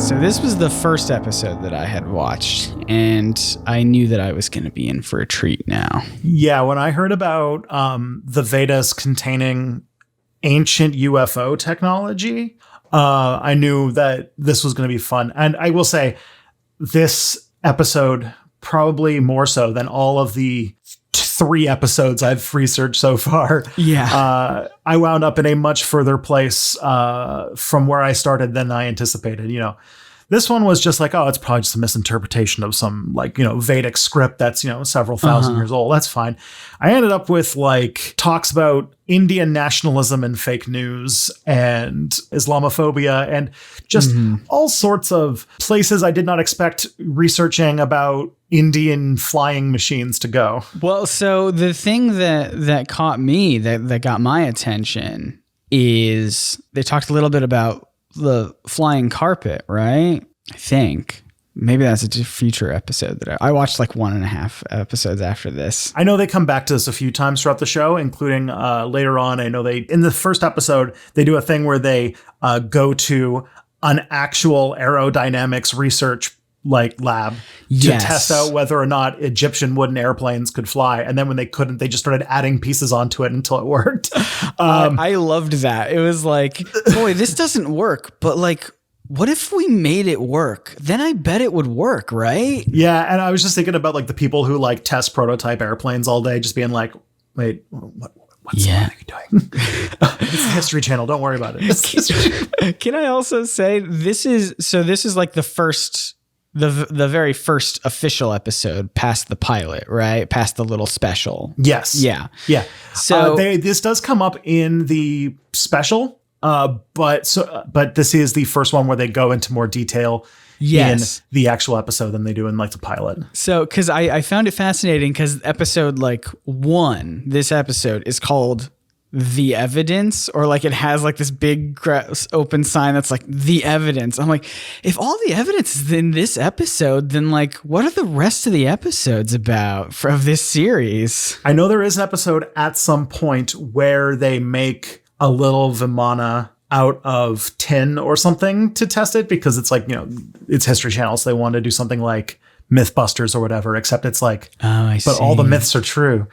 So this was the first episode that I had watched, and I knew that I was going to be in for a treat now. Yeah, when I heard about the Vedas containing ancient UFO technology, I knew that this was going to be fun. And I will say, this episode, probably more so than all of the 3 episodes I've researched so far. Yeah. I wound up in a much further place from where I started than I anticipated. You know, this one was just like, oh, it's probably just a misinterpretation of some, like, you know, Vedic script that's, you know, several thousand years old. That's fine. I ended up with like talks about Indian nationalism and fake news and Islamophobia and just all sorts of places I did not expect researching about Indian flying machines to go. Well, so the thing that caught me, that got my attention, is they talked a little bit about the flying carpet, right? I think maybe that's a future episode that I watched like 1.5 episodes after this. I know they come back to this a few times throughout the show, including later on. I know in the first episode, they do a thing where they go to an actual aerodynamics research like lab to test out whether or not Egyptian wooden airplanes could fly. And then when they couldn't, they just started adding pieces onto it until it worked. I loved that. It was like, boy, this doesn't work, but like, what if we made it work? Then I bet it would work, right? Yeah. And I was just thinking about like the people who like test prototype airplanes all day, just being like, wait, what's are you doing? It's the History Channel. Don't worry about it. Can I also say this is like the very first official episode past the pilot, right? Past the little special. Yes. Yeah. Yeah. So this does come up in the special, but this is the first one where they go into more detail in the actual episode than they do in like the pilot. So, because I found it fascinating because episode like 1, this episode is called The Evidence, or like it has like this big open sign that's like The Evidence. I'm like, if all the evidence is in this episode, then like what are the rest of the episodes about of this series? I know there is an episode at some point where they make a little Vimana out of tin or something to test it, because it's like, you know, it's History Channel, so they want to do something like Mythbusters or whatever, except it's like, but all the myths are true.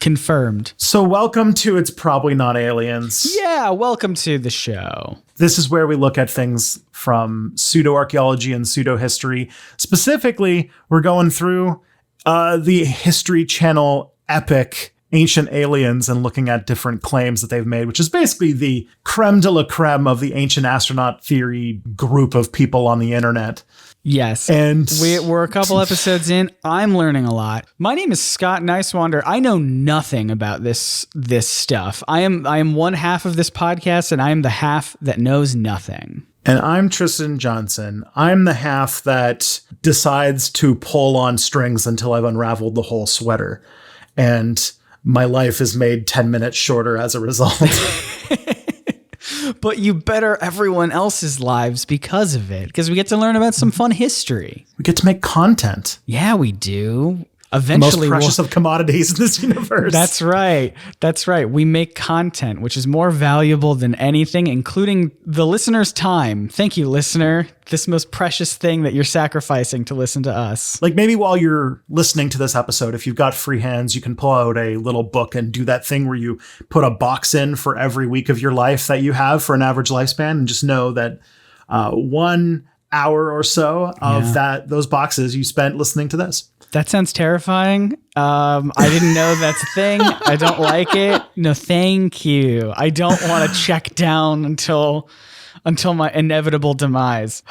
Confirmed. So welcome to It's Probably Not Aliens. Yeah, welcome to the show. This is where we look at things from pseudo-archaeology and pseudo-history. Specifically, we're going through the History Channel epic Ancient Aliens and looking at different claims that they've made, which is basically the creme de la creme of the ancient astronaut theory group of people on the internet. Yes. And we're a couple episodes in. I'm learning a lot. My name is Scott Nicewander. I know nothing about this stuff. I am one half of this podcast, and I am the half that knows nothing. And I'm Tristan Johnson. I'm the half that decides to pull on strings until I've unraveled the whole sweater. And my life is made 10 minutes shorter as a result. But you better everyone else's lives because of it, because we get to learn about some fun history. We get to make content. Yeah, we do. Eventually, most precious of commodities in this universe. That's right. That's right. We make content, which is more valuable than anything, including the listener's time. Thank you, listener. This most precious thing that you're sacrificing to listen to us. Like maybe while you're listening to this episode, if you've got free hands, you can pull out a little book and do that thing where you put a box in for every week of your life that you have for an average lifespan, and just know that 1 hour or so of those boxes you spent listening to this. That sounds terrifying. I didn't know that's a thing. I don't like it. No, thank you. I don't want to check down until my inevitable demise.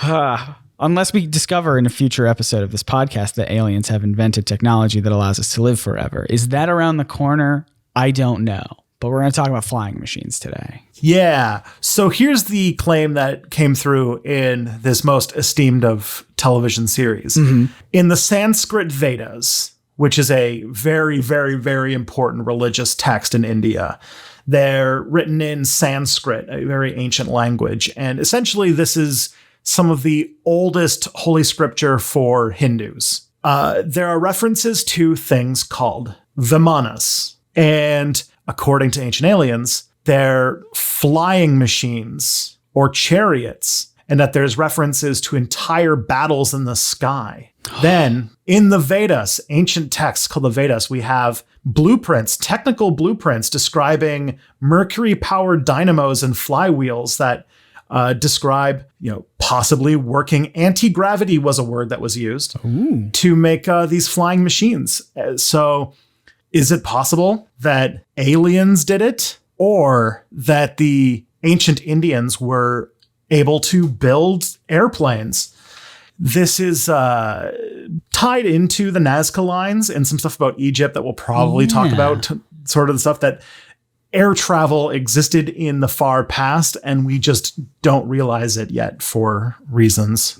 Unless we discover in a future episode of this podcast that aliens have invented technology that allows us to live forever. Is that around the corner? I don't know. But we're going to talk about flying machines today. Yeah. So here's the claim that came through in this most esteemed of television series. Mm-hmm. In the Sanskrit Vedas, which is a very, very, very important religious text in India, they're written in Sanskrit, a very ancient language. And essentially, this is some of the oldest holy scripture for Hindus. There are references to things called Vimanas. And according to Ancient Aliens, they're flying machines or chariots. and that there's references to entire battles in the sky. Then in the Vedas, ancient texts called the Vedas, we have blueprints, technical blueprints describing mercury-powered dynamos and flywheels that describe, possibly working anti-gravity was a word that was used to make these flying machines. So is it possible that aliens did it, or that the ancient Indians were able to build airplanes? This is tied into the Nazca Lines and some stuff about Egypt that we'll probably talk about, sort of the stuff that air travel existed in the far past, and we just don't realize it yet for reasons.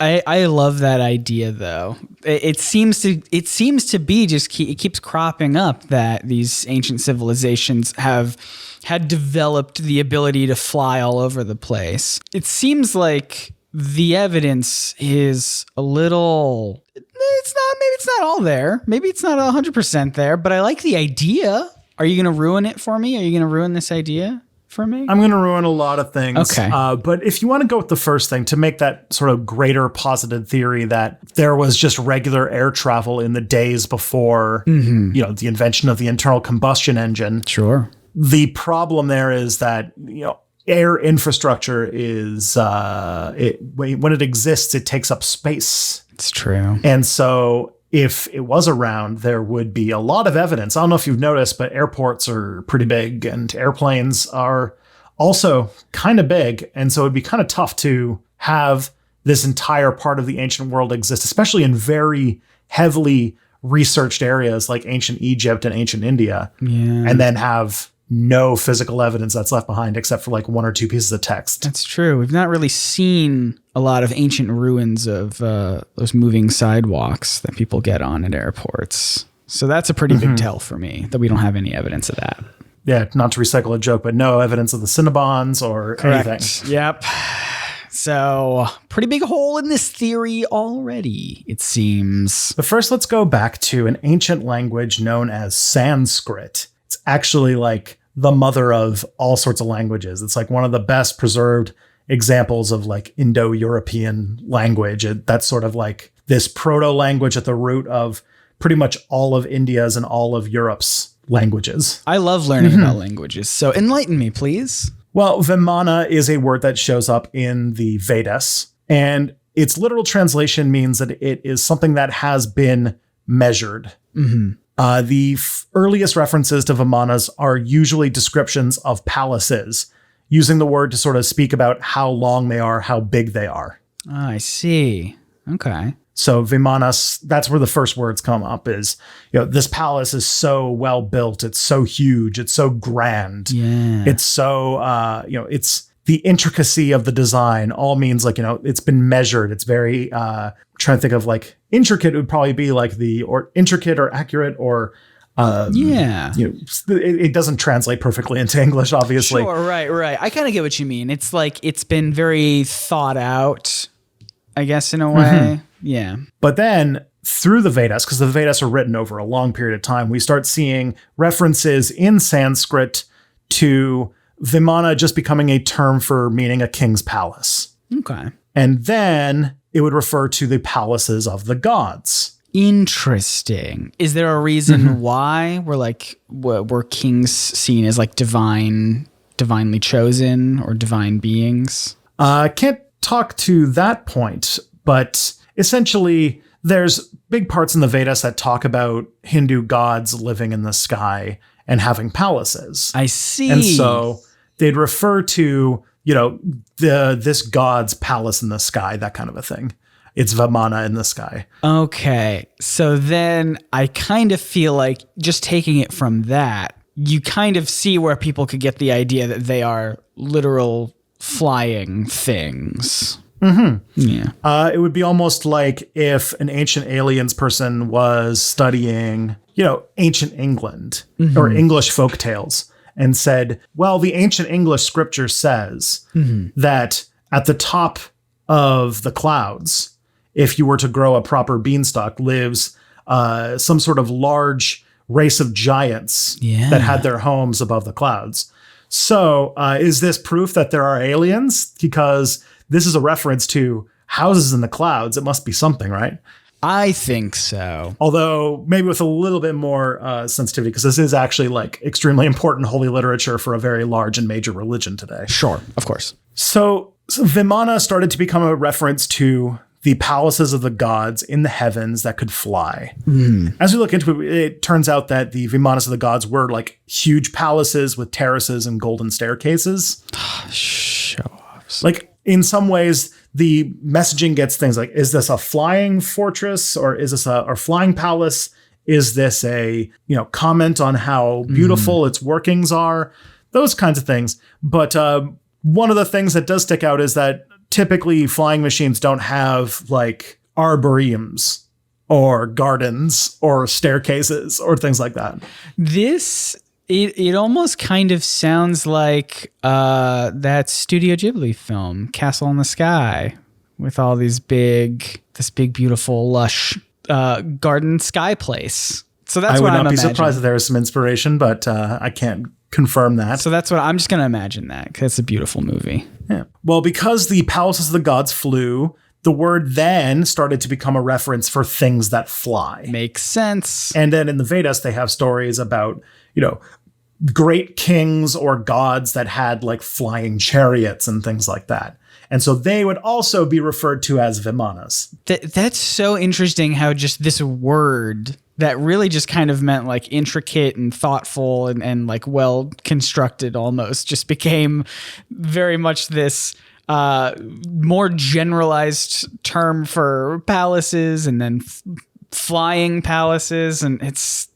I love that idea, though. It seems to be it keeps cropping up that these ancient civilizations had developed the ability to fly all over the place. It seems like the evidence is a little, maybe it's not all there. Maybe it's not 100% there, but I like the idea. Are you going to ruin it for me? Are you going to ruin this idea for me? I'm going to ruin a lot of things. Okay. But if you want to go with the first thing, to make that sort of greater posited theory that there was just regular air travel in the days before, the invention of the internal combustion engine. Sure. The problem there is that, air infrastructure is, when it exists, it takes up space. It's true. And so if it was around, there would be a lot of evidence. I don't know if you've noticed, but airports are pretty big and airplanes are also kind of big. And so it'd be kind of tough to have this entire part of the ancient world exist, especially in very heavily researched areas like ancient Egypt and ancient India, and then have no physical evidence that's left behind except for like one or two pieces of text. That's true. We've not really seen a lot of ancient ruins of those moving sidewalks that people get on at airports. So that's a pretty big tell for me that we don't have any evidence of that. Yeah, not to recycle a joke, but no evidence of the Cinnabons or anything. Yep. So pretty big hole in this theory already, it seems. But first, let's go back to an ancient language known as Sanskrit. It's actually like the mother of all sorts of languages. It's like one of the best preserved examples of like Indo-European language. That's sort of like this proto-language at the root of pretty much all of India's and all of Europe's languages. I love learning about languages. So enlighten me, please. Well, vimana is a word that shows up in the Vedas, and its literal translation means that it is something that has been measured. The earliest references to Vimanas are usually descriptions of palaces, using the word to sort of speak about how long they are, how big they are. Oh, I see. Okay. So Vimanas, that's where the first words come up is, this palace is so well built. It's so huge. It's so grand. Yeah. It's so, it's the intricacy of the design all means like, it's been measured. It's very, trying to think of like intricate would probably be like or intricate or accurate or, it doesn't translate perfectly into English, obviously. Sure, right. I kind of get what you mean. It's like it's been very thought out, I guess, in a way. Yeah. But then through the Vedas, because the Vedas are written over a long period of time, we start seeing references in Sanskrit to Vimana just becoming a term for meaning a king's palace. Okay. And then it would refer to the palaces of the gods. Interesting. Is there a reason why were kings seen as like divinely chosen or divine beings? I can't talk to that point, but essentially there's big parts in the Vedas that talk about Hindu gods living in the sky and having palaces. I see. And so they'd refer to, this god's palace in the sky, that kind of a thing. It's Vimana in the sky. Okay. So then I kind of feel like just taking it from that, you kind of see where people could get the idea that they are literal flying things. Yeah. It would be almost like if an ancient aliens person was studying, ancient England or English folk tales and said, well, the ancient English scripture says that at the top of the clouds, if you were to grow a proper beanstalk, lives some sort of large race of giants that had their homes above the clouds. So is this proof that there are aliens? Because this is a reference to houses in the clouds. It must be something, right? I think so. Although maybe with a little bit more sensitivity, because this is actually like extremely important holy literature for a very large and major religion today. Sure, of course. So Vimana started to become a reference to the palaces of the gods in the heavens that could fly. As we look into it, it turns out that the Vimanas of the gods were like huge palaces with terraces and golden staircases. Show offs. Like in some ways, the messaging gets things like, is this a flying fortress or is this a flying palace? Is this a, comment on how beautiful its workings are? Those kinds of things. But one of the things that does stick out is that typically flying machines don't have like arboreums or gardens or staircases or things like that. It almost kind of sounds like that Studio Ghibli film, Castle in the Sky, with all this big, beautiful, lush garden sky place. So that's what I'm imagining. I would not be surprised if there was some inspiration, but I can't confirm that. So that's what I'm just going to imagine that, because it's a beautiful movie. Yeah. Well, because the palaces of the gods flew, the word then started to become a reference for things that fly. Makes sense. And then in the Vedas, they have stories about, great kings or gods that had like flying chariots and things like that. And so they would also be referred to as Vimanas. That's so interesting how just this word that really just kind of meant like intricate and thoughtful and like well constructed almost just became very much this more generalized term for palaces and then flying palaces. And it's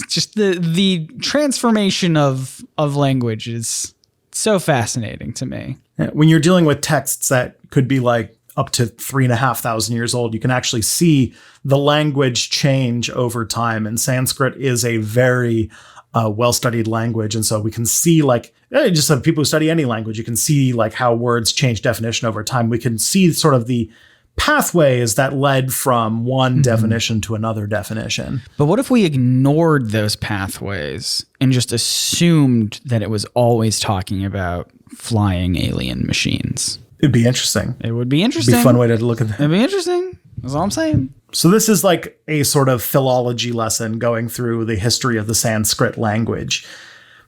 just the transformation of language is so fascinating to me. When you're dealing with texts that could be like up to 3,500 years old, you can actually see the language change over time. And Sanskrit is a very well-studied language. And so we can see like, just like people who study any language, you can see like how words change definition over time. We can see sort of the pathways that led from one definition to another definition. But what if we ignored those pathways and just assumed that it was always talking about flying alien machines? It'd be interesting. It would be interesting. It'd be a fun way to look at that. It'd be interesting. That's all I'm saying. So this is like a sort of philology lesson going through the history of the Sanskrit language.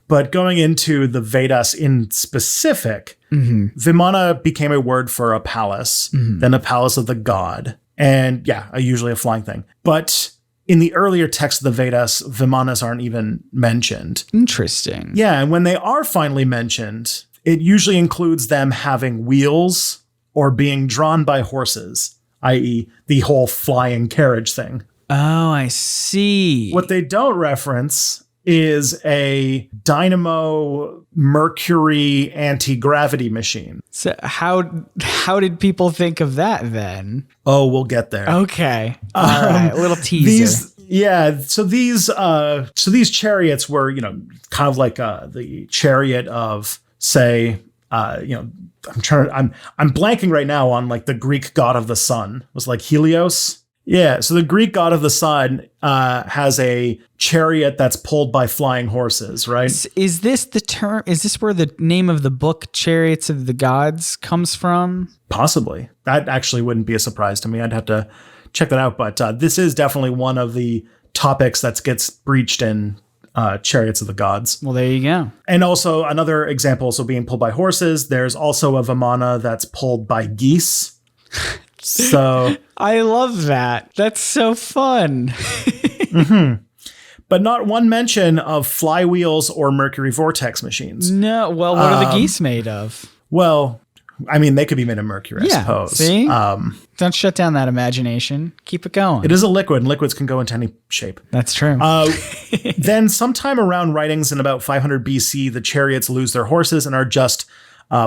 But going into the Vedas in specific, Vimana became a word for a palace, then a palace of the god. And usually a flying thing. But in the earlier texts of the Vedas, Vimanas aren't even mentioned. Interesting. Yeah, and when they are finally mentioned, it usually includes them having wheels or being drawn by horses, i.e. the whole flying carriage thing. Oh, I see. What they don't reference is a dynamo mercury anti-gravity machine. So how did people think of that then? Oh, we'll get there. Okay. All right. A little teaser. So these chariots were, kind of like the chariot of, say, I'm blanking right now on like the Greek god of the sun. It was like Helios. Yeah, so the Greek god of the sun has a chariot that's pulled by flying horses, right? Is this the term? Is this where the name of the book Chariots of the Gods comes from? Possibly. That actually wouldn't be a surprise to me. I'd have to check that out. But this is definitely one of the topics that gets breached in Chariots of the Gods. Well, there you go. And also another example, so being pulled by horses, there's also a Vimana that's pulled by geese. So I love that. That's so fun. But not one mention of flywheels or mercury vortex machines. No. Well, what are the geese made of? Well, I mean, they could be made of mercury, I suppose. See? Don't shut down that imagination. Keep it going. It is a liquid, and liquids can go into any shape. That's true. Then sometime around writings in about 500 BC, the chariots lose their horses and are just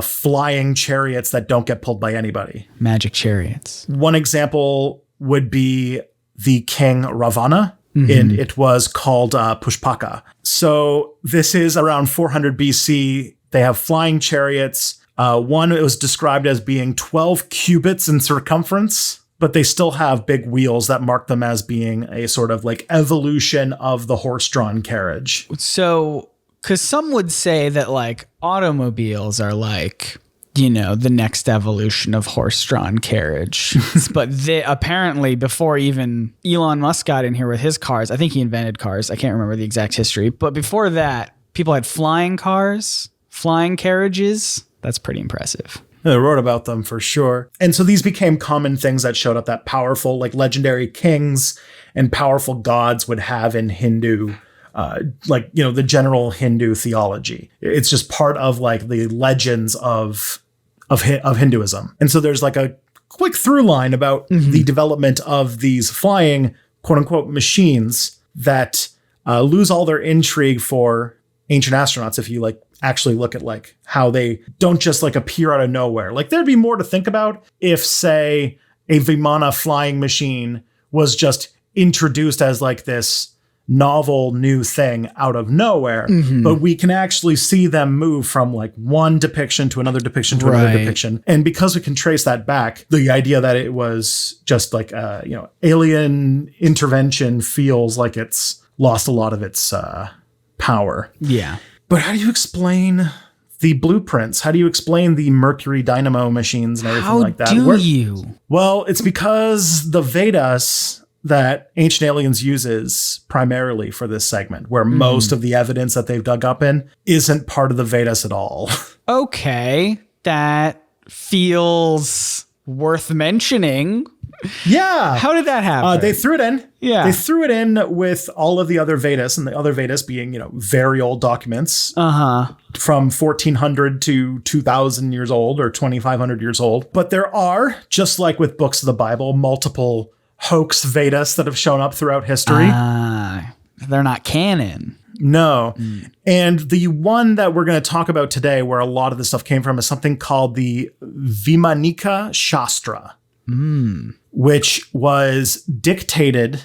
flying chariots that don't get pulled by anybody. Magic chariots. One example would be the king Ravana, and it was called Pushpaka. So this is around 400 BC. They have flying chariots. One, it was described as being 12 cubits in circumference, but they still have big wheels that mark them as being a sort of like evolution of the horse-drawn carriage. So because some would say that like automobiles are like, you know, the next evolution of horse-drawn carriage. But they apparently, before even Elon Musk got in here with his cars, I think he invented cars. I can't remember the exact history. But before that, people had flying cars, flying carriages. That's pretty impressive. They wrote about them for sure. And so these became common things that showed up that powerful, like legendary kings and powerful gods would have in Hindu, like, you know, the general Hindu theology. It's just part of like the legends of Hinduism. And so there's like a quick through line about the development of these flying, quote unquote, machines that lose all their intrigue for ancient astronauts if you like actually look at like how they don't just like appear out of nowhere. Like there'd be more to think about if, say, a Vimana flying machine was just introduced as like this novel new thing out of nowhere, but we can actually see them move from like one depiction to another depiction to another depiction. And because we can trace that back, the idea that it was just like you know, alien intervention feels like it's lost a lot of its power. Yeah. But how do you explain the blueprints? How do you explain the Mercury dynamo machines and everything like that? How do you? Well, it's because the Vedas that Ancient Aliens uses primarily for this segment, where most of the evidence that they've dug up in isn't part of the Vedas at all. Okay, that feels worth mentioning. Yeah. How did that happen? They threw it in. Yeah. They threw it in with all of the other Vedas, and the other Vedas being, you know, very old documents. From 1400 to 2000 years old or 2500 years old. But there are, just like with books of the Bible, multiple hoax Vedas that have shown up throughout history. They're not canon. No. And the one that we're going to talk about today, where a lot of this stuff came from, is something called the Vimanika Shastra, which was dictated,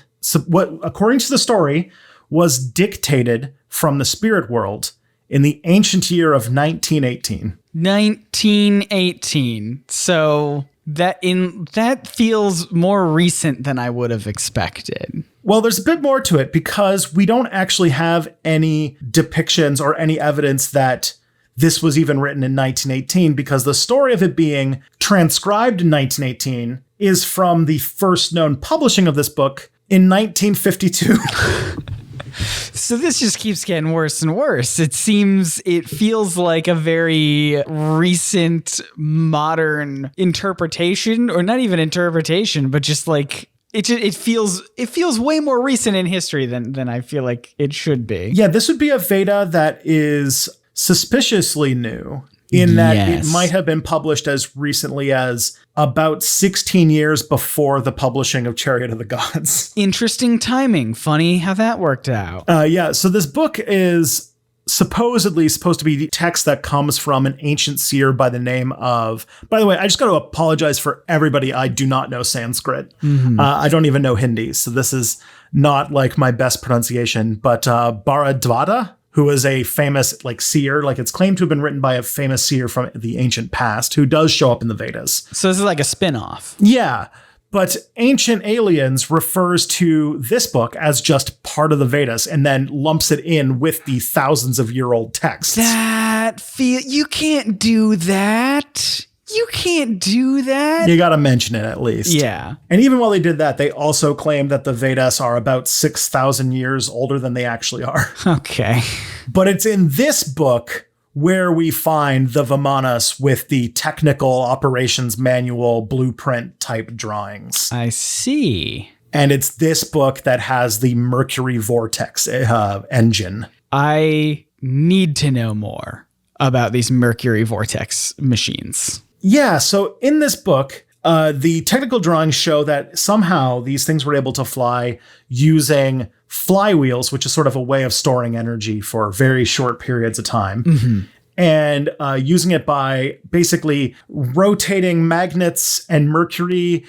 according to the story, was dictated from the spirit world in the ancient year of 1918. 1918. So that feels more recent than I would have expected. Well, there's a bit more to it because we don't actually have any depictions or any evidence that this was even written in 1918, because the story of it being transcribed in 1918 is from the first known publishing of this book in 1952. So this just keeps getting worse and worse. It feels like a very recent modern interpretation, or not even interpretation, but just like it feels way more recent in history than I feel like it should be. Yeah, this would be a Veda that is suspiciously new in that it might have been published as recently as about 16 years before the publishing of Chariot of the Gods. Interesting timing. Funny how that worked out. Yeah, so this book is supposedly supposed to be text that comes from an ancient seer by the name of... By the way, I just got to apologize for everybody. I do not know Sanskrit. I don't even know Hindi, so this is not like my best pronunciation, but Bharadvata, who is a famous like seer, like it's claimed to have been written by a famous seer from the ancient past who does show up in the Vedas. So this is like a spin-off. Yeah, but Ancient Aliens refers to this book as just part of the Vedas and then lumps it in with the thousands of year old texts. You can't do that. You can't do that. You got to mention it at least. Yeah. And even while they did that, they also claimed that the Vedas are about 6,000 years older than they actually are. Okay. But it's in this book where we find the Vimanas with the technical operations manual blueprint type drawings. I see. And it's this book that has the Mercury Vortex engine. I need to know more about these Mercury Vortex machines. Yeah, so in this book, the technical drawings show that somehow these things were able to fly using flywheels, which is sort of a way of storing energy for very short periods of time. And using it by basically rotating magnets and mercury.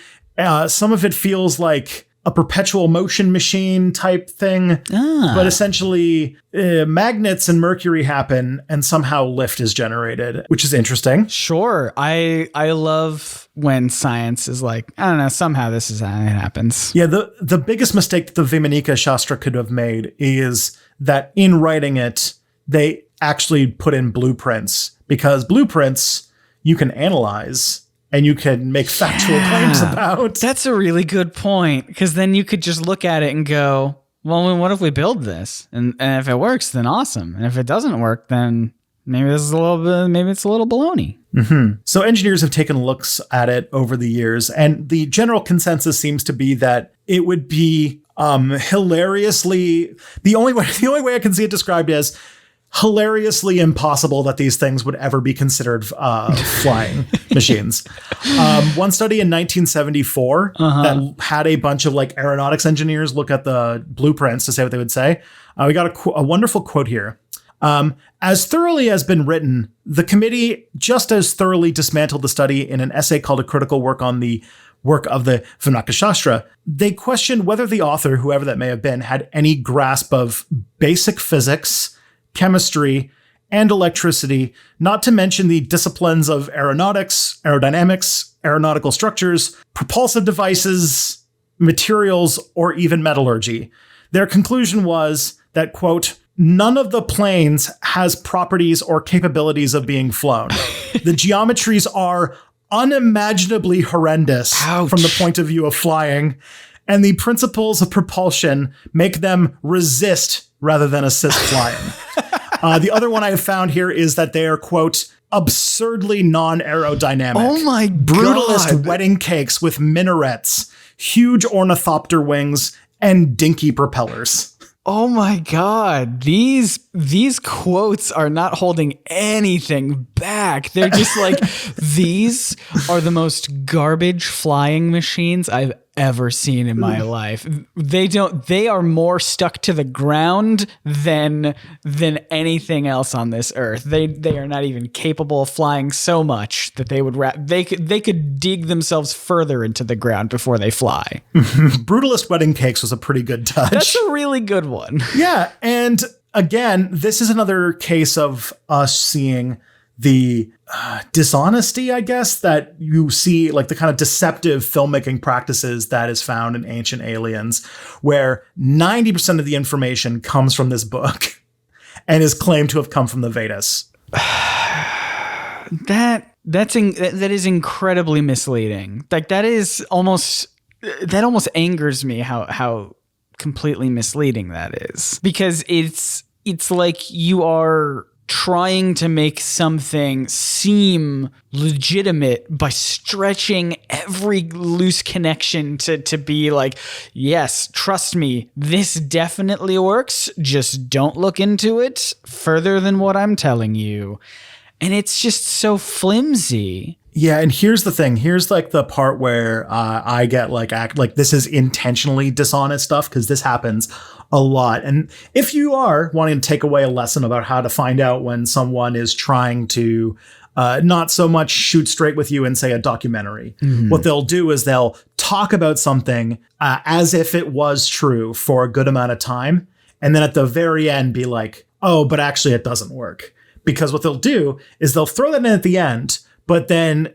Some of it feels like a perpetual motion machine type thing. But essentially, magnets and mercury happen and somehow lift is generated, which is interesting. Sure. I love when science is like, I don't know, somehow this is how it happens. Yeah, the biggest mistake that the Vimanika Shastra could have made is that in writing it, they actually put in blueprints, because blueprints you can analyze and you can make factual claims about. That's a really good point, because then you could just look at it and go, well, what if we build this? And if it works, then awesome. And if it doesn't work, then maybe it's a little baloney. Mm-hmm. So engineers have taken looks at it over the years, and the general consensus seems to be that it would be hilariously, the only way I can see it described as hilariously impossible that these things would ever be considered flying machines. One study in 1974 that had a bunch of like aeronautics engineers look at the blueprints to say what they would say. We got a wonderful quote here. As thoroughly as been written, the committee just as thoroughly dismantled the study in an essay called A Critical Work on the Work of the Vimanika Shastra. They questioned whether the author, whoever that may have been, had any grasp of basic physics, chemistry, and electricity, not to mention the disciplines of aeronautics, aerodynamics, aeronautical structures, propulsive devices, materials, or even metallurgy. Their conclusion was that, quote, none of the planes has properties or capabilities of being flown. The geometries are unimaginably horrendous from the point of view of flying, and the principles of propulsion make them resist rather than assist flying. The other one I have found here is that they are, quote, absurdly non-aerodynamic. Oh my God. Brutalist wedding cakes with minarets, huge ornithopter wings, and dinky propellers. Oh my God. These quotes are not holding anything back. They're just like, these are the most garbage flying machines I've ever seen in my life. They are more stuck to the ground than anything else on this earth. They are not even capable of flying so much that they could dig themselves further into the ground before they fly. Brutalist wedding cakes was a pretty good touch. That's a really good one. Yeah, and again, this is another case of us seeing the dishonesty, I guess, that you see, like the kind of deceptive filmmaking practices that is found in Ancient Aliens, where 90% of the information comes from this book and is claimed to have come from the Vedas. That is incredibly misleading. Like that almost angers me how completely misleading that is, because it's like you are trying to make something seem legitimate by stretching every loose connection to be like, yes, trust me, this definitely works. Just don't look into it further than what I'm telling you. And it's just so flimsy. Yeah, and here's the thing. Here's like the part where I get like this is intentionally dishonest stuff, because this happens a lot. And if you are wanting to take away a lesson about how to find out when someone is trying to not so much shoot straight with you in, say, a documentary, what they'll do is they'll talk about something as if it was true for a good amount of time, and then at the very end be like, oh, but actually it doesn't work. Because what they'll do is they'll throw that in at the end. But then,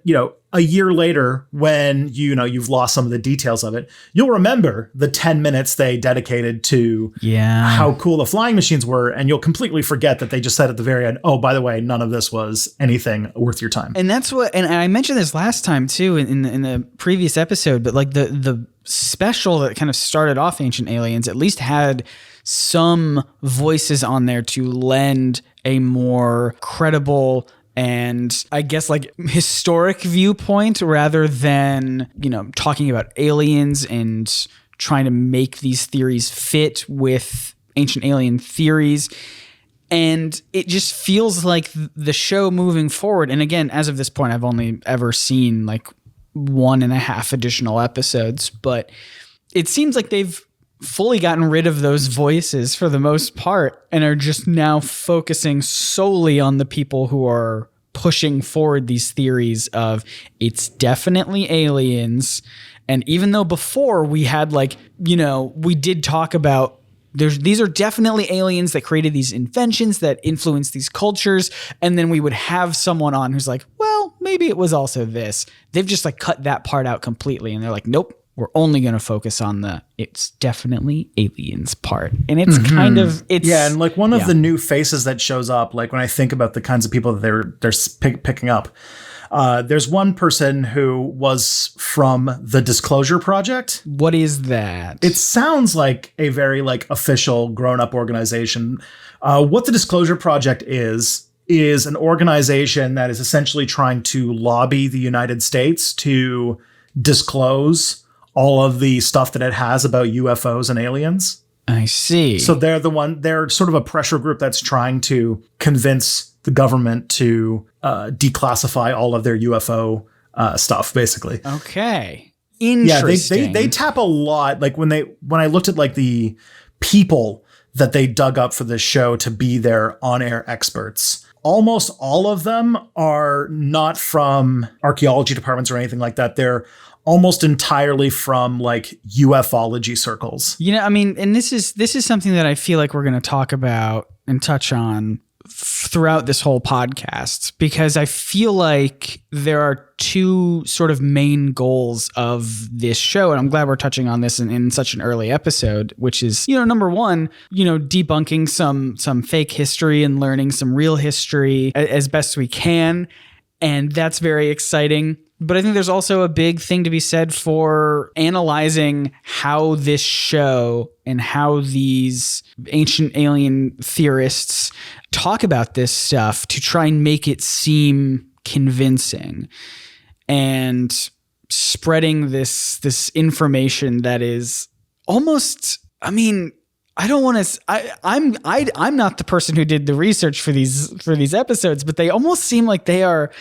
a year later, when you've lost some of the details of it, you'll remember the 10 minutes they dedicated to how cool the flying machines were, and you'll completely forget that they just said at the very end, oh, by the way, none of this was anything worth your time. And that's and I mentioned this last time too in the previous episode, but like the special that kind of started off Ancient Aliens at least had some voices on there to lend a more credible and I guess like historic viewpoint, rather than, talking about aliens and trying to make these theories fit with ancient alien theories. And it just feels like the show moving forward. And again, as of this point, I've only ever seen like 1.5 additional episodes, but it seems like they've fully gotten rid of those voices for the most part and are just now focusing solely on the people who are pushing forward these theories of it's definitely aliens. And even though before we had we did talk about these are definitely aliens that created these inventions that influenced these cultures. And then we would have someone on who's like, well, maybe it was also this. They've just cut that part out completely. And they're like, nope. we're only going to focus on the it's definitely aliens part. And it's kind of, it's... Yeah, and like one of the new faces that shows up, like when I think about the kinds of people that they're picking up, there's one person who was from the Disclosure Project. What is that? It sounds like a very like official grown-up organization. What the Disclosure Project is an organization that is essentially trying to lobby the United States to disclose all of the stuff that it has about UFOs and aliens. I see. So they're sort of a pressure group that's trying to convince the government to declassify all of their UFO stuff, basically. Okay. Interesting. Yeah, they tap a lot. Like when I looked at like the people that they dug up for this show to be their on-air experts, almost all of them are not from archaeology departments or anything like that. They're almost entirely from like ufology circles. You know, I mean, and this is something that I feel like we're going to talk about and touch on throughout this whole podcast, because I feel like there are two sort of main goals of this show. And I'm glad we're touching on this in such an early episode, which is, number one, debunking some fake history and learning some real history as best we can. And that's very exciting. But I think there's also a big thing to be said for analyzing how this show and how these ancient alien theorists talk about this stuff to try and make it seem convincing, and spreading this information that is almost, I mean, I don't want to. I'm not the person who did the research for these episodes, but they almost seem like they are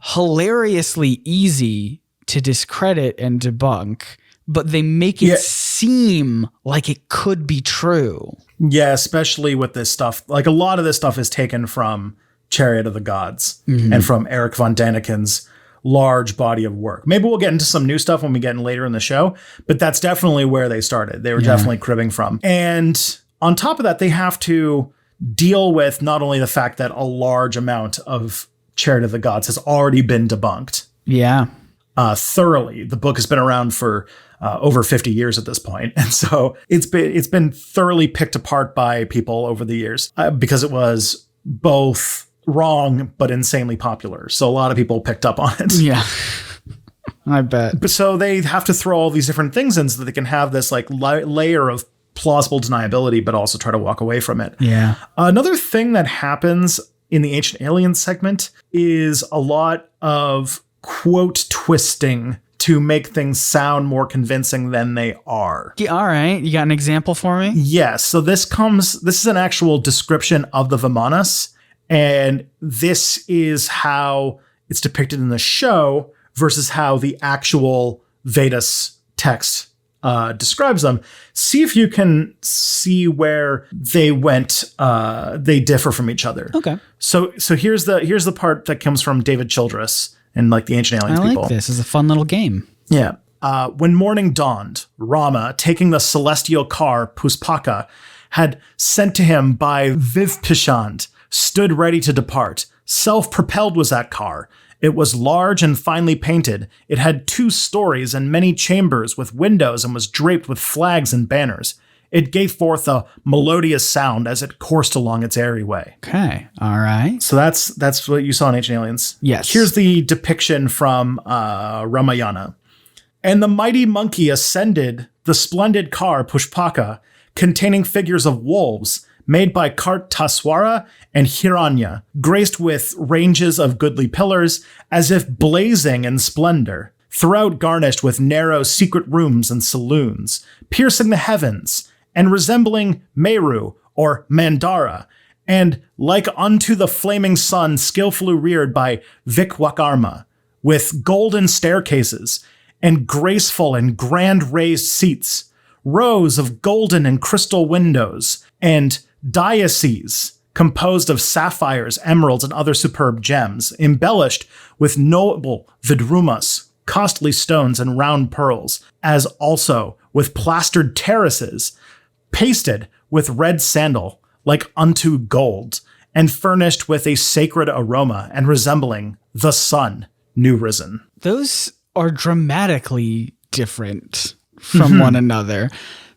hilariously easy to discredit and debunk, but they make it seem like it could be true. Yeah, especially with this stuff. Like a lot of this stuff is taken from Chariot of the Gods and from Eric von Daniken's large body of work. Maybe we'll get into some new stuff when we get in later in the show, but that's definitely where they started. They were definitely cribbing from. And on top of that, they have to deal with not only the fact that a large amount of Chariot of the Gods has already been debunked. Yeah. Thoroughly. The book has been around for over 50 years at this point. And so it's been thoroughly picked apart by people over the years because it was both wrong but insanely popular. So a lot of people picked up on it. Yeah. I bet. But so they have to throw all these different things in so that they can have this like layer of plausible deniability, but also try to walk away from it. Yeah. Another thing that happens in the Ancient Aliens segment is a lot of quote twisting to make things sound more convincing than they are. Yeah, all right. You got an example for me? Yes. So this is an actual description of the Vimanas, and this is how it's depicted in the show versus how the actual Vedas text describes them. See if you can see where they differ from each other. Okay. So here's the part that comes from David Childress and like the Ancient Aliens people. I like this. It's a fun little game. Yeah. When morning dawned, Rama, taking the celestial car Puspaka, had sent to him by Vivpishand, stood ready to depart. Self-propelled was that car. It was large and finely painted. It had 2 stories and many chambers with windows and was draped with flags and banners. It gave forth a melodious sound as it coursed along its airy way. Okay. All right. So that's what you saw in Ancient Aliens. Yes. Here's the depiction from Ramayana. And the mighty monkey ascended the splendid car Pushpaka, containing figures of wolves, made by Kartaswara and Hiranya, graced with ranges of goodly pillars, as if blazing in splendor, throughout garnished with narrow secret rooms and saloons, piercing the heavens, and resembling Meru or Mandara, and like unto the flaming sun skillfully reared by Vikwakarma, with golden staircases, and graceful and grand raised seats, rows of golden and crystal windows, and dioceses composed of sapphires, emeralds, and other superb gems, embellished with noble vidrumas, costly stones, and round pearls, as also with plastered terraces, pasted with red sandal, like unto gold, and furnished with a sacred aroma, and resembling the sun new risen. Those are dramatically different. from one another.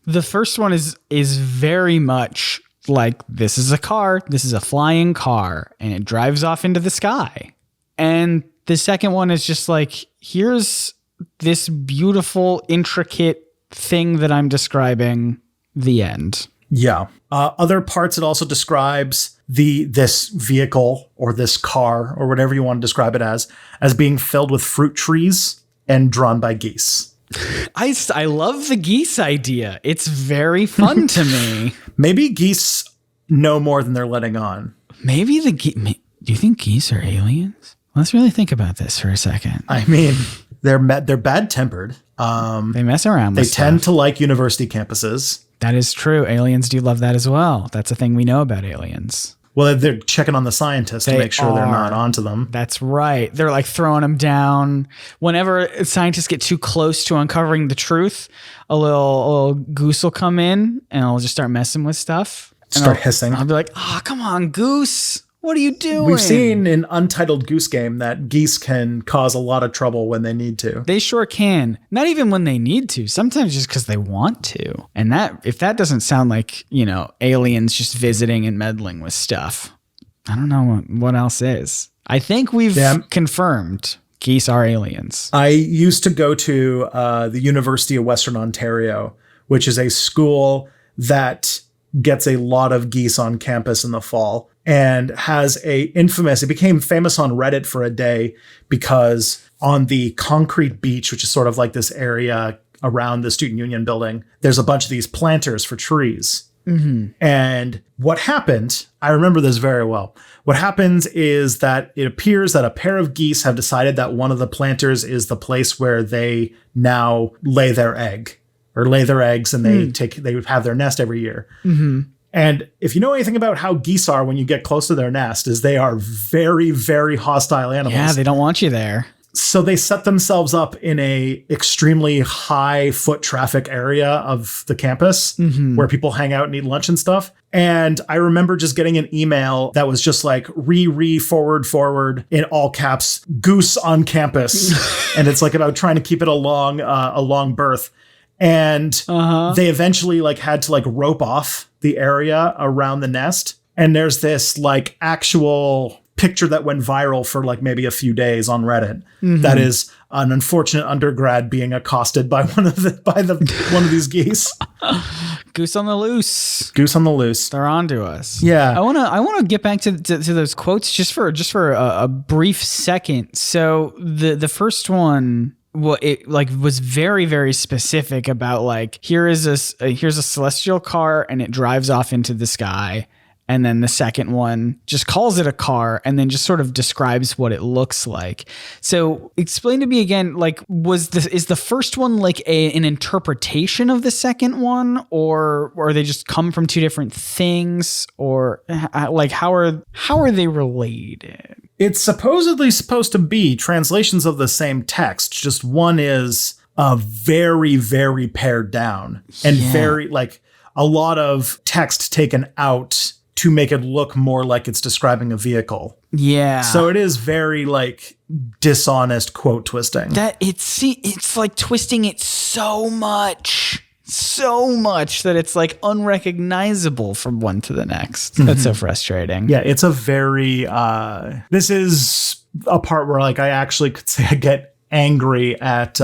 The first one is very much like, this is a car, this is a flying car, and it drives off into the sky. And the second one is just like, here's this beautiful, intricate thing that I'm describing, the end. Yeah. Other parts, it also describes this vehicle or this car or whatever you want to describe it as being filled with fruit trees and drawn by geese. I love the geese idea. It's very fun to me. Maybe geese know more than they're letting on. Maybe do you think geese are aliens? Let's really think about this for a second. I mean, they're bad-tempered. They mess around with They tend to like university campuses. That is true. Aliens do love that as well. That's a thing we know about aliens. Well, they're checking on the scientists to make sure they're not onto them. That's right. They're like throwing them down. Whenever scientists get too close to uncovering the truth, a little goose will come in and I'll just start messing with stuff. Start hissing. I'll be like, oh, come on, goose. What are you doing? We've seen in Untitled Goose Game that geese can cause a lot of trouble when they need to. They sure can. Not even when they need to. Sometimes just because they want to. And if that doesn't sound like, aliens just visiting and meddling with stuff, I don't know what else is. I think we've confirmed geese are aliens. I used to go to the University of Western Ontario, which is a school that gets a lot of geese on campus in the fall. And has it became famous on Reddit for a day because on the concrete beach, which is sort of like this area around the Student Union building, there's a bunch of these planters for trees. Mm-hmm. And what happened, I remember this very well. What happens is that it appears that a pair of geese have decided that one of the planters is the place where they now lay their eggs, and they would have their nest every year. Mm-hmm. And if you know anything about how geese are when you get close to their nest, is they are very, very hostile animals. Yeah, they don't want you there. So they set themselves up in a extremely high foot traffic area of the campus where people hang out and eat lunch and stuff. And I remember just getting an email that was just like forward in all caps, goose on campus. And it's like about trying to keep it a long berth. And they eventually had to rope off the area around the nest. And there's this actual picture that went viral for maybe a few days on Reddit. Mm-hmm. That is an unfortunate undergrad being accosted by one of these geese. Goose on the loose. Goose on the loose. They're onto us. Yeah. I want to get back to those quotes just for a brief second. So the first one, well, it was very, very specific about here's a celestial car and it drives off into the sky. And then the second one just calls it a car and then just sort of describes what it looks like. So explain to me again, is the first one an interpretation of the second one, or they just come from two different things, or how are they related? It's supposedly supposed to be translations of the same text. Just one is very, very pared down and very a lot of text taken out to make it look more like it's describing a vehicle. Yeah. So it is very dishonest quote twisting. That it's twisting it so much that it's unrecognizable from one to the next. That's so frustrating. Yeah, it's a very this is a part where I actually could say I get angry at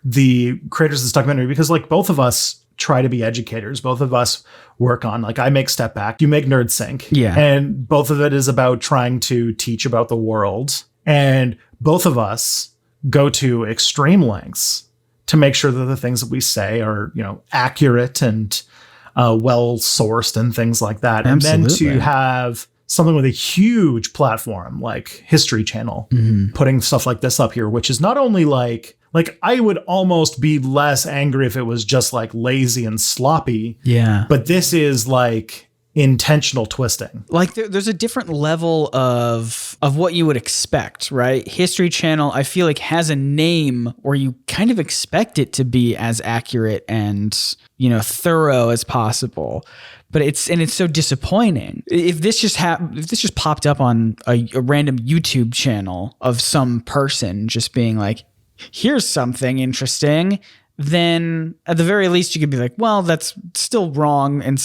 the creators of this documentary, because both of us try to be educators. Both of us work on I make Step Back, you make Nerdsync. Yeah. And both of it is about trying to teach about the world. And both of us go to extreme lengths to make sure that the things that we say are, accurate and well sourced and things like that. Absolutely. And then to have something with a huge platform like History Channel putting stuff like this up here, which is not only I would almost be less angry if it was just lazy and sloppy. Yeah. But this is intentional twisting. There's a different level of what you would expect, right? History Channel, I feel has a name where you kind of expect it to be as accurate and, thorough as possible. But it's so disappointing. If this just popped up on a random YouTube channel of some person just being here's something interesting, then at the very least you could be like, well, that's still wrong, and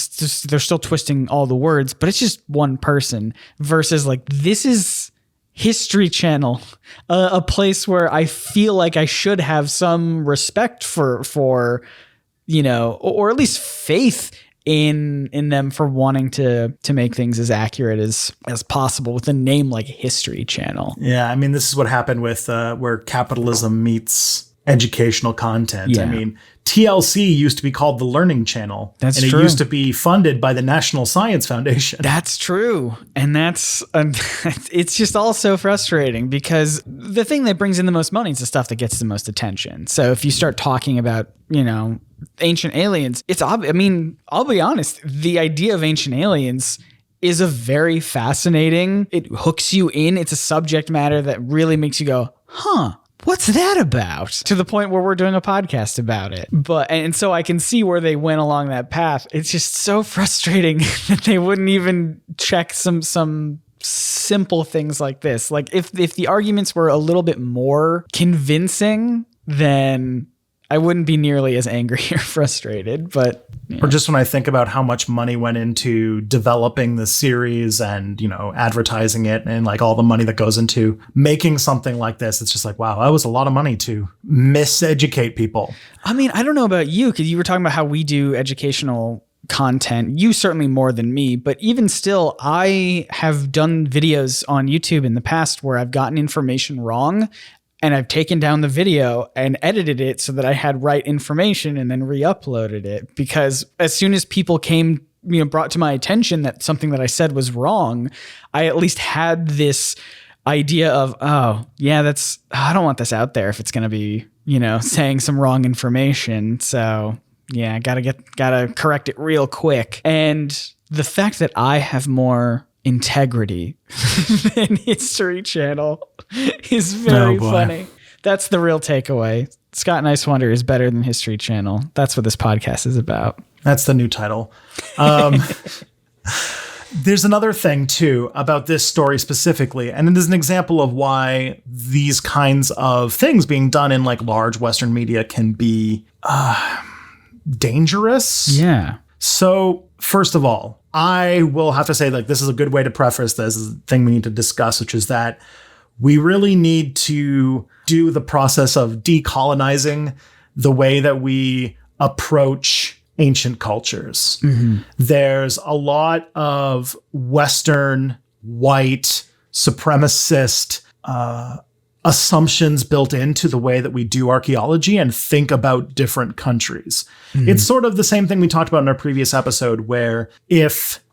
they're still twisting all the words, but it's just one person, versus like, this is History Channel, a place where I feel like I should have some respect for or at least faith in them for wanting to make things as accurate as possible with a name like History Channel. Yeah, I mean, this is what happened with where capitalism meets educational content. Yeah. I mean, TLC used to be called the Learning Channel. That's and true. It used to be funded by the National Science Foundation. That's true. And it's just all so frustrating, because the thing that brings in the most money is the stuff that gets the most attention. So if you start talking about, ancient aliens, I'll be honest, the idea of ancient aliens is a very fascinating, it hooks you in. It's a subject matter that really makes you go, huh, what's that about? To the point where we're doing a podcast about it. And so I can see where they went along that path. It's just so frustrating that they wouldn't even check some simple things like this. Like if the arguments were a little bit more convincing, then I wouldn't be nearly as angry or frustrated, but... Or just when I think about how much money went into developing the series and, advertising it, and like all the money that goes into making something like this, it's just like, wow, that was a lot of money to miseducate people. I mean, I don't know about you, because you were talking about how we do educational content. You certainly more than me, but even still, I have done videos on YouTube in the past where I've gotten information wrong, and I've taken down the video and edited it so that I had right information and then re-uploaded it. Because as soon as people came, brought to my attention that something that I said was wrong, I at least had this idea of, I don't want this out there if it's going to be, saying some wrong information. So yeah, gotta correct it real quick. And the fact that I have more integrity than History Channel is very funny. That's the real takeaway. Scott Nicewander is better than History Channel. That's what this podcast is about. That's the new title. There's another thing too about this story specifically, and it is an example of why these kinds of things being done in like large Western media can be dangerous. Yeah. So first of all, I will have to say, like, this is a good way to preface this. This is the thing we need to discuss, which is that we really need to do the process of decolonizing the way that we approach ancient cultures. Mm-hmm. There's a lot of Western, white, supremacist assumptions built into the way that we do archaeology and think about different countries. Mm-hmm. It's sort of the same thing we talked about in our previous episode, where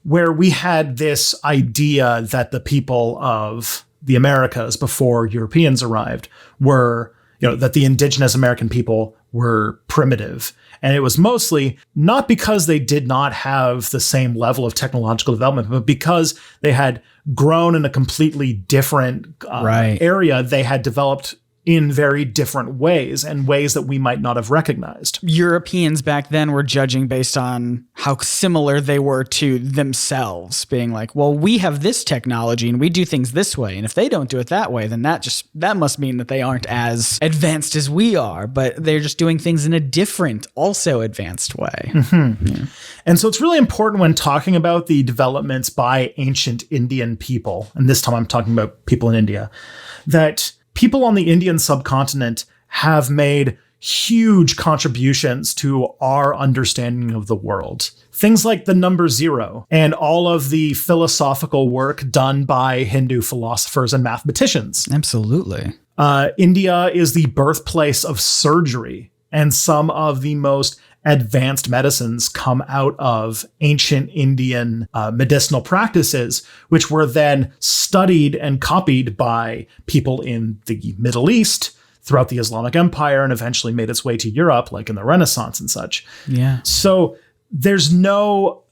we had this idea that the people of the Americas before Europeans arrived were, that the indigenous American people were primitive. And it was mostly not because they did not have the same level of technological development, but because they had grown in a completely different area. They had developed in very different ways, and ways that we might not have recognized. Europeans back then were judging based on how similar they were to themselves, being like, well, we have this technology and we do things this way, and if they don't do it that way, then that must mean that they aren't as advanced as we are, but they're just doing things in a different, also advanced way. Mm-hmm. Yeah. And so it's really important when talking about the developments by ancient Indian people, and this time I'm talking about people in India, that people on the Indian subcontinent have made huge contributions to our understanding of the world. Things like the number zero and all of the philosophical work done by Hindu philosophers and mathematicians. Absolutely. India is the birthplace of surgery, and some of the most advanced medicines come out of ancient Indian medicinal practices, which were then studied and copied by people in the Middle East throughout the Islamic Empire, and eventually made its way to Europe, like in the Renaissance and such. Yeah. So there's no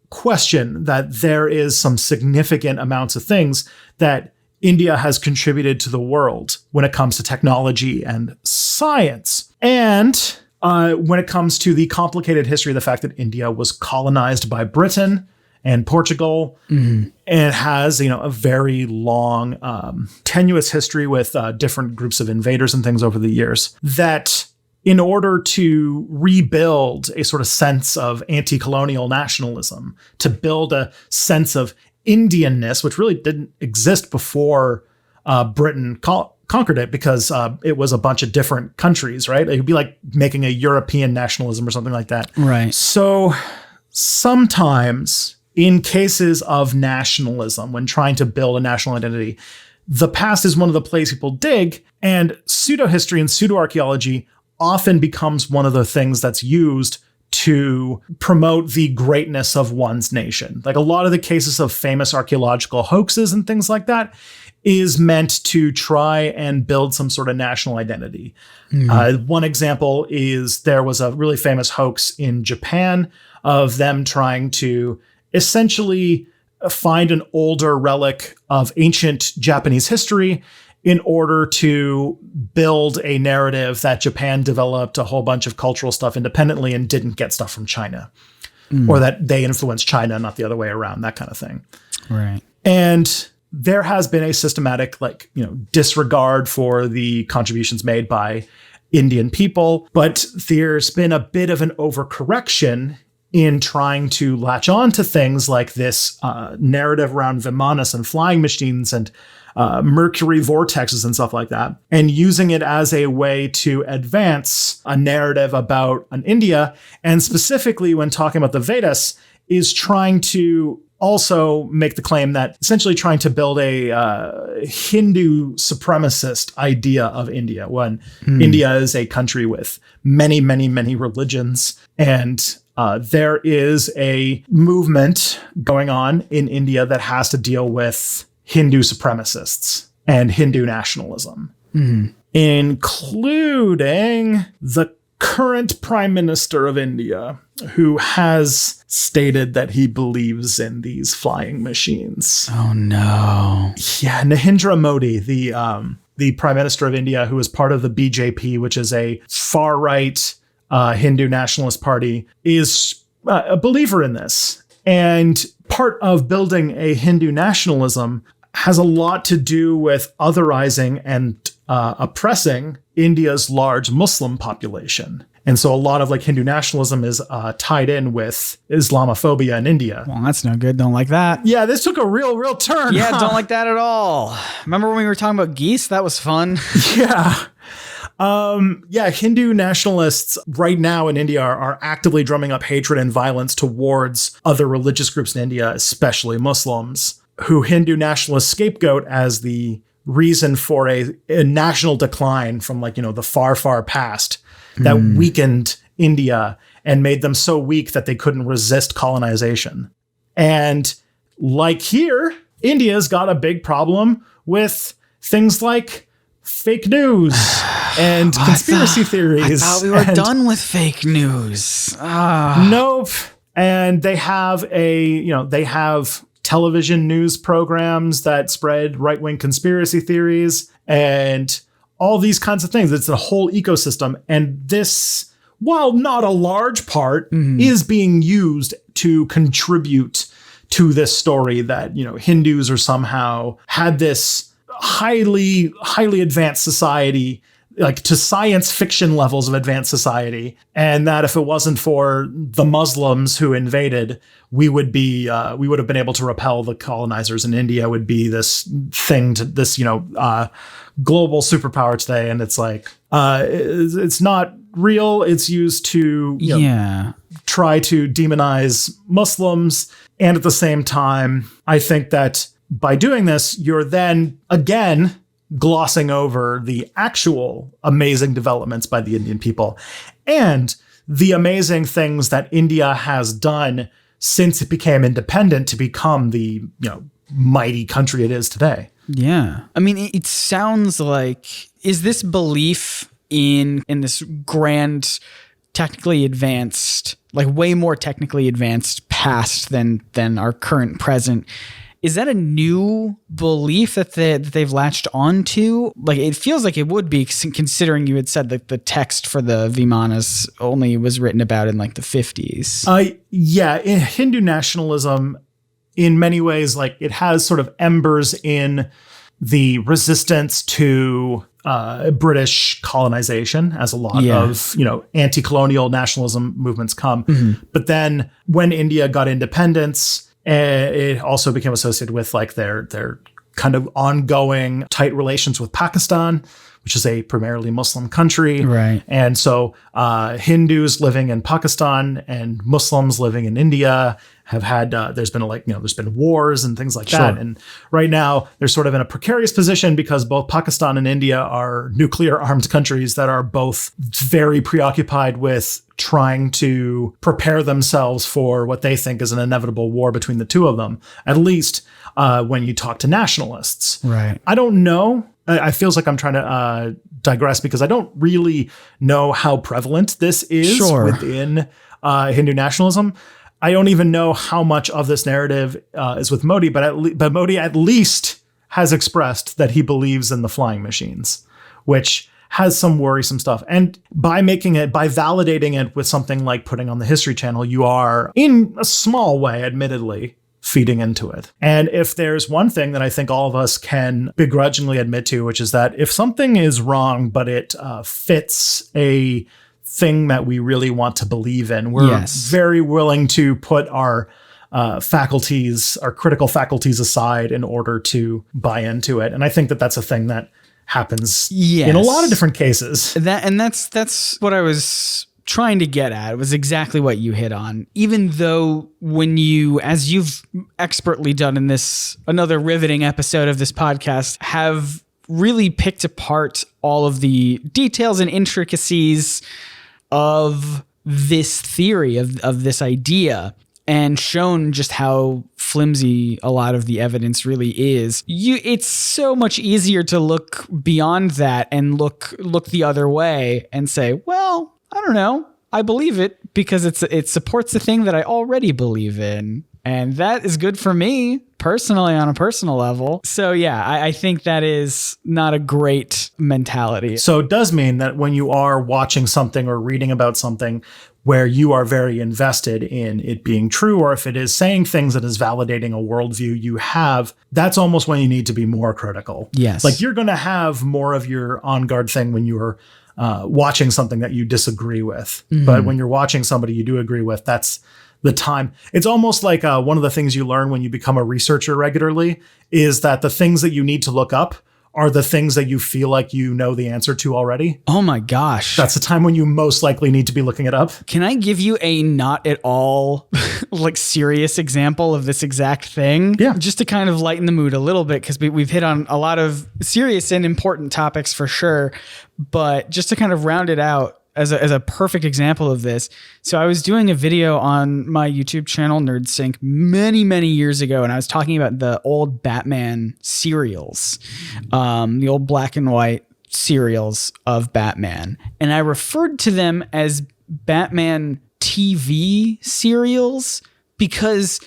question that there is some significant amounts of things that India has contributed to the world when it comes to technology and science. And when it comes to the complicated history of the fact that India was colonized by Britain and Portugal, and it has, a very long, tenuous history with different groups of invaders and things over the years, that in order to rebuild a sort of sense of anti-colonial nationalism, to build a sense of Indianness, which really didn't exist before Britain conquered it, because it was a bunch of different countries, right? It would be like making a European nationalism or something like that. Right. So sometimes in cases of nationalism, when trying to build a national identity, the past is one of the places people dig, and pseudo-history and pseudo-archaeology often becomes one of the things that's used to promote the greatness of one's nation. Like a lot of the cases of famous archaeological hoaxes and things like that is meant to try and build some sort of national identity. One example is there was a really famous hoax in Japan of them trying to essentially find an older relic of ancient Japanese history in order to build a narrative that Japan developed a whole bunch of cultural stuff independently and didn't get stuff from China, or that they influenced China, not the other way around, that kind of thing. Right. And there has been a systematic, disregard for the contributions made by Indian people, but there's been a bit of an overcorrection in trying to latch on to things like this narrative around Vimanas and flying machines and mercury vortexes and stuff like that, and using it as a way to advance a narrative about an India. And specifically when talking about the Vedas, is trying to also make the claim that essentially trying to build a Hindu supremacist idea of India, when India is a country with many, many, many religions. And there is a movement going on in India that has to deal with Hindu supremacists and Hindu nationalism, including the current Prime Minister of India, who has stated that he believes in these flying machines. Oh, no. Yeah, Narendra Modi, the Prime Minister of India, who is part of the BJP, which is a far-right Hindu nationalist party, is a believer in this. And part of building a Hindu nationalism has a lot to do with otherizing and oppressing India's large Muslim population. And so a lot of Hindu nationalism is tied in with Islamophobia in India. Well, that's no good. Don't like that. Yeah, this took a real turn. Yeah, don't like that at all. Remember when we were talking about geese? That was fun. Yeah. Hindu nationalists right now in India are actively drumming up hatred and violence towards other religious groups in India, especially Muslims, who Hindu nationalists scapegoat as the reason for a national decline from the far, far past that weakened India and made them so weak that they couldn't resist colonization. And like here, India's got a big problem with things like fake news and conspiracy theories. I thought we were done with fake news. Nope. And they have they have television news programs that spread right-wing conspiracy theories and all these kinds of things. It's a whole ecosystem. And this, while not a large part, is being used to contribute to this story that, Hindus are somehow had this highly, highly advanced society, to science fiction levels of advanced society. And that if it wasn't for the Muslims who invaded, we would have been able to repel the colonizers, and India would be this thing to this, global superpower today. And it's it's not real. It's used to try to demonize Muslims. And at the same time, I think that by doing this, you're then again glossing over the actual amazing developments by the Indian people and the amazing things that India has done since it became independent to become the, mighty country it is today. Yeah. I mean, it sounds like, is this belief in this grand, technically advanced, way more technically advanced past than our current present, is that a new belief that they've latched onto? It feels like it would be, considering you had said that the text for the Vimanas only was written about in the 50s. Yeah, in Hindu nationalism, in many ways, it has sort of embers in the resistance to British colonization, as a lot of, anti-colonial nationalism movements come. But then when India got independence, it also became associated with like their kind of ongoing tight relations with Pakistan, which is a primarily Muslim country. Right. And so Hindus living in Pakistan and Muslims living in India have had, there's been wars and things like that. And right now they're sort of in a precarious position because both Pakistan and India are nuclear armed countries that are both very preoccupied with trying to prepare themselves for what they think is an inevitable war between the two of them, at least when you talk to nationalists. Right. I don't know. I feels like I'm trying to digress because I don't really know how prevalent this is within Hindu nationalism. I don't even know how much of this narrative is with Modi, but Modi at least has expressed that he believes in the flying machines, which has some worrisome stuff. And by validating it with something like putting on the History Channel, you are, in a small way, admittedly, feeding into it. And if there's one thing that I think all of us can begrudgingly admit to, which is that if something is wrong, but it fits a thing that we really want to believe in, we're very willing to put our faculties, our critical faculties aside in order to buy into it. And I think that that's a thing that happens in a lot of different cases. That's what I was trying to get at. It was exactly what you hit on. Even though when you, as you've expertly done in this, another riveting episode of this podcast, have really picked apart all of the details and intricacies of this theory, of this idea, and shown just how flimsy a lot of the evidence really is. It's so much easier to look beyond that and look the other way and say, well, I don't know, I believe it because it supports the thing that I already believe in. And that is good for me personally on a personal level. So yeah, I think that is not a great mentality. So it does mean that when you are watching something or reading about something where you are very invested in it being true, or if it is saying things that is validating a worldview you have, that's almost when you need to be more critical. Yes. Like you're going to have more of your on guard thing when you are watching something that you disagree with. Mm-hmm. But when you're watching somebody you do agree with, that's the time. It's almost like one of the things you learn when you become a researcher regularly is that the things that you need to look up are the things that you feel like you know the answer to already. Oh my gosh. That's the time when you most likely need to be looking it up. Can I give you a not at all like serious example of this exact thing? Yeah. Just to kind of lighten the mood a little bit, because we've hit on a lot of serious and important topics for sure. But just to kind of round it out, as a perfect example of this. So I was doing a video on my YouTube channel, Nerdsync, many, many years ago, and I was talking about the old Batman serials, the old black and white serials of Batman. And I referred to them as Batman TV serials because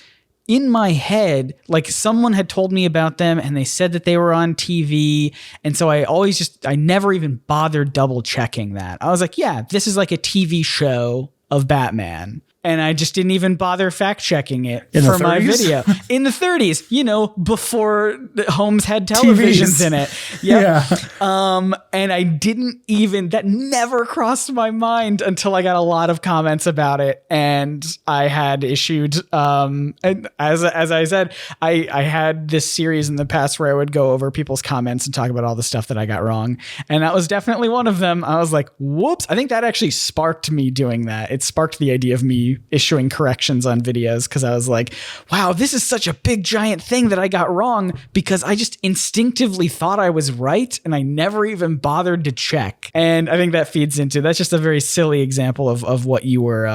in my head, like someone had told me about them and they said that they were on TV. And so I never even bothered double checking that. I was like, yeah, this is like a TV show of Batman. And I just didn't even bother fact checking it for my video. In the 30s, before homes had televisions TVs in it. Yep. Yeah. And I didn't even, that never crossed my mind until I got a lot of comments about it. And I had issued, and as I said, I had this series in the past where I would go over people's comments and talk about all the stuff that I got wrong. And that was definitely one of them. I was like, whoops. I think that actually sparked me doing that. It sparked the idea of me issuing corrections on videos because I was like, wow, this is such a big giant thing that I got wrong because I just instinctively thought I was right and I never even bothered to check. And I think that feeds into, that's just a very silly example of what you were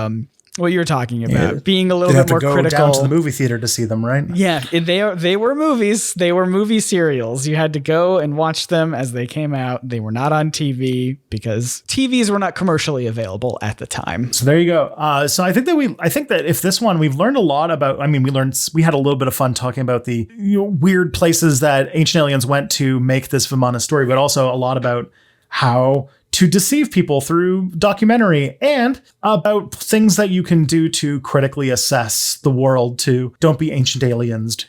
talking about, being a little bit more critical. Down to the movie theater to see them, right? Yeah, they were movies. They were movie serials. You had to go and watch them as they came out. They were not on TV because TVs were not commercially available at the time. So there you go. So I think that if this one, we've learned a lot about. I mean, we had a little bit of fun talking about the weird places that ancient aliens went to make this Vimana story, but also a lot about how to deceive people through documentary and about things that you can do to critically assess the world to don't be ancient aliens,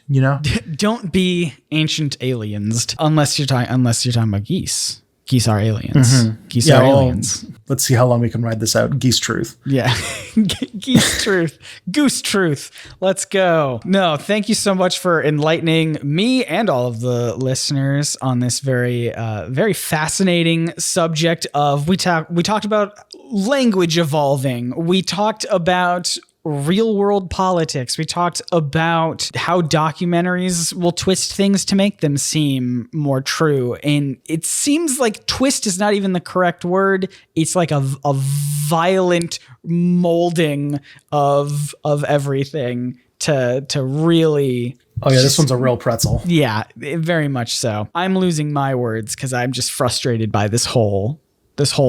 Don't be ancient aliens unless you're talking about geese. Geese are aliens. Geese are aliens. Let's see how long we can ride this out. Geese truth. Yeah. Geese truth. Goose truth. Let's go. No, thank you so much for enlightening me and all of the listeners on this very, very fascinating subject of we talked about language evolving. We talked about real world politics. We talked about how documentaries will twist things to make them seem more true. And it seems like twist is not even the correct word. It's like a violent molding of everything to really... Oh yeah, this one's a real pretzel. Yeah, very much so. I'm losing my words because I'm just frustrated by this whole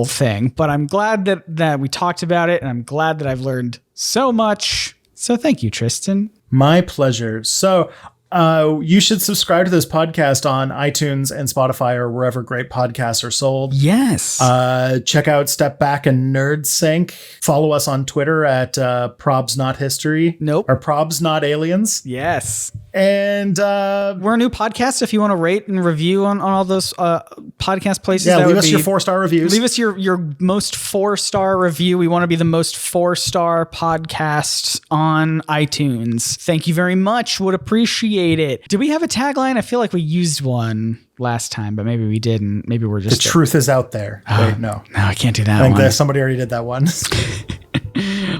thing. But I'm glad that we talked about it, and I'm glad that I've learned so much. So thank you, Tristan. My pleasure. So you should subscribe to this podcast on iTunes and Spotify or wherever great podcasts are sold. Yes. Check out Step Back and Nerdsync. Follow us on Twitter at Probs Not History. Nope. Or Probs Not Aliens. Yes. And we're a new podcast. If you want to rate and review on all those podcast places, leave us your 4-star reviews. Leave us your most 4-star review. We want to be the most 4-star podcast on iTunes. Thank you very much. Would appreciate it. Did we have a tagline? I feel like we used one last time, but maybe we didn't. Maybe we're just... The truth is out there. Wait, no. No, I can't do that I think one. that somebody already did that one.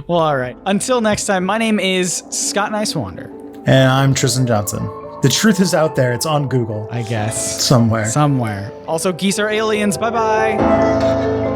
Well, all right. Until next time, my name is Scott Nicewander. And I'm Tristan Johnson. The truth is out there. It's on Google. I guess. Somewhere. Also, geese are aliens. Bye-bye.